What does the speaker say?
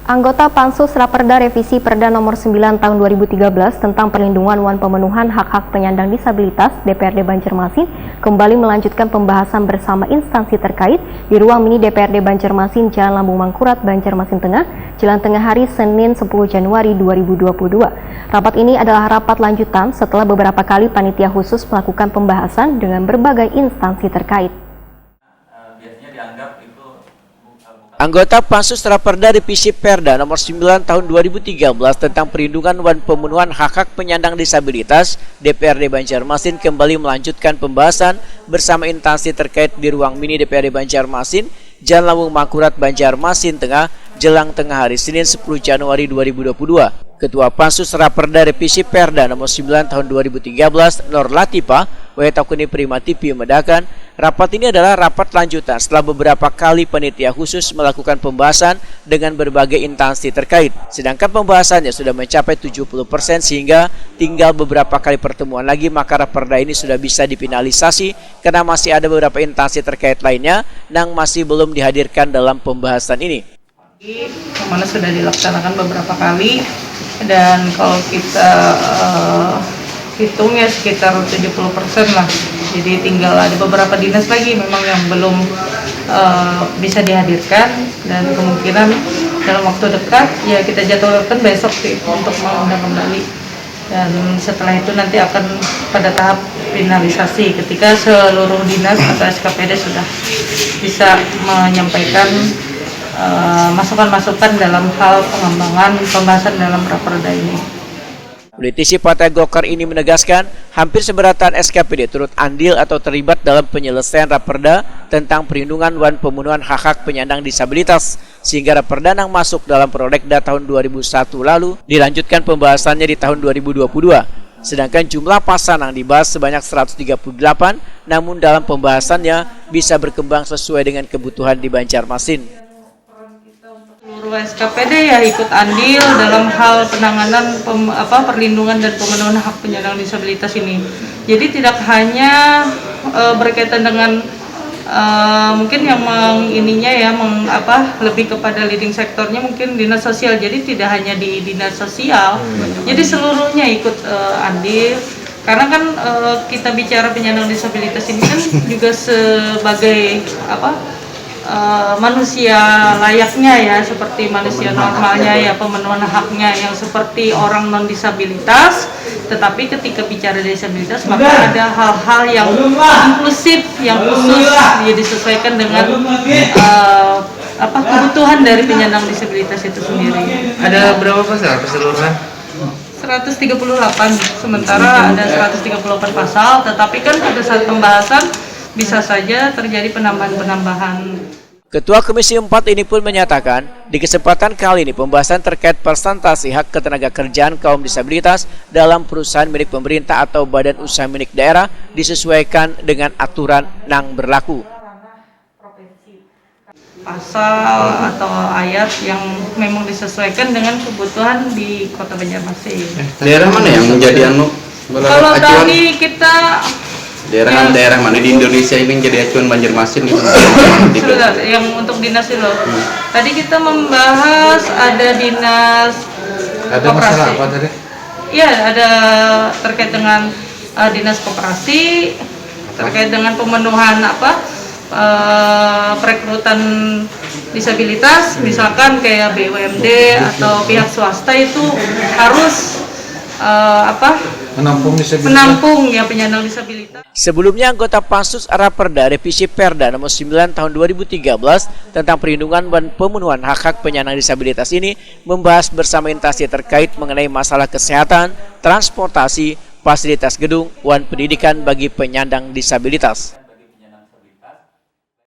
Anggota Pansus Raperda Revisi Perda Nomor 9 Tahun 2013 tentang perlindungan wan pemenuhan hak-hak penyandang disabilitas DPRD Banjarmasin kembali melanjutkan pembahasan bersama instansi terkait di ruang mini DPRD Banjarmasin Jalan Lambung Mangkurat, Banjarmasin Tengah, Jelang Tengah Hari Senin 10 Januari 2022. Rapat ini adalah rapat lanjutan setelah beberapa kali panitia khusus melakukan pembahasan dengan berbagai instansi terkait. Anggota Pansus Raperda Revisi Perda Nomor 9 Tahun 2013 tentang perlindungan wan pemenuhan hak-hak penyandang disabilitas DPRD Banjarmasin kembali melanjutkan pembahasan bersama instansi terkait di ruang mini DPRD Banjarmasin, Jalan Lambung Mangkurat, Banjarmasin Tengah, Jelang Tengah Hari Senin 10 Januari 2022. Ketua Pansus Raperda Revisi Perda Nomor 9 Tahun 2013 Nur Latifah Wahetaukuni Prima TV membedakan rapat ini adalah rapat lanjutan setelah beberapa kali panitia khusus melakukan pembahasan dengan berbagai instansi terkait. Sedangkan pembahasannya sudah mencapai 70% sehingga tinggal beberapa kali pertemuan lagi maka raperda ini sudah bisa difinalisasi karena masih ada beberapa instansi terkait lainnya yang masih belum dihadirkan dalam pembahasan ini. Yang mana sudah dilaksanakan beberapa kali dan kalau kita hitung ya sekitar 70% lah. Jadi tinggal ada beberapa dinas lagi memang yang belum bisa dihadirkan dan kemungkinan dalam waktu dekat ya kita jadwalkan besok sih untuk mengundang kembali. Dan setelah itu nanti akan pada tahap finalisasi ketika seluruh dinas atau SKPD sudah bisa menyampaikan masukan-masukan dalam hal pengembangan pembahasan dalam raperda ini. Politisi Partai Golkar ini menegaskan hampir seberatan SKPD turut andil atau terlibat dalam penyelesaian raperda tentang perlindungan wan pemenuhan hak-hak penyandang disabilitas sehingga raperda yang masuk dalam Prolegda tahun 2001 lalu dilanjutkan pembahasannya di tahun 2022. Sedangkan jumlah pasal yang dibahas sebanyak 138 namun dalam pembahasannya bisa berkembang sesuai dengan kebutuhan di Banjarmasin. Seluruh SKPD ya ikut andil dalam hal penanganan perlindungan dan pemenuhan hak penyandang disabilitas ini. Jadi tidak hanya berkaitan dengan mungkin yang lebih kepada leading sektornya mungkin dinas sosial. Jadi tidak hanya di dinas sosial. Jadi seluruhnya ikut andil. Karena kan kita bicara penyandang disabilitas ini kan juga sebagai manusia layaknya ya, seperti manusia normalnya ya, pemenuhan haknya yang seperti orang non disabilitas. Tetapi ketika bicara disabilitas maka ada hal-hal yang inklusif, yang khusus ya disesuaikan dengan kebutuhan dari penyandang disabilitas itu sendiri. Ada berapa pasal keseluruhan? 138, sementara ada 138 pasal, tetapi kan pada saat pembahasan bisa saja terjadi penambahan-penambahan. Ketua Komisi 4 ini pun menyatakan, di kesempatan kali ini pembahasan terkait persentase hak ketenagakerjaan kaum disabilitas dalam perusahaan milik pemerintah atau badan usaha milik daerah disesuaikan dengan aturan yang berlaku. Pasal atau ayat yang memang disesuaikan dengan kebutuhan di Kota Banjarmasin. Daerah mana yang menjadi Kalau tadi kita daerah mana di Indonesia ini jadi acuan Banjarmasin gitu? Yang untuk dinas itu. Tadi kita membahas ada dinas ada koperasi. Masalah apa tadi? Iya, ada terkait dengan dinas koperasi, terkait dengan pemenuhan perekrutan disabilitas, misalkan kayak BUMD atau pihak swasta itu harus menampung ya penyandang disabilitas. Sebelumnya anggota Pansus Raperda Revisi Perda Nomor 9 Tahun 2013 tentang perlindungan dan pemenuhan hak-hak penyandang disabilitas ini membahas bersama instansi terkait mengenai masalah kesehatan, transportasi, fasilitas gedung, dan pendidikan bagi penyandang disabilitas.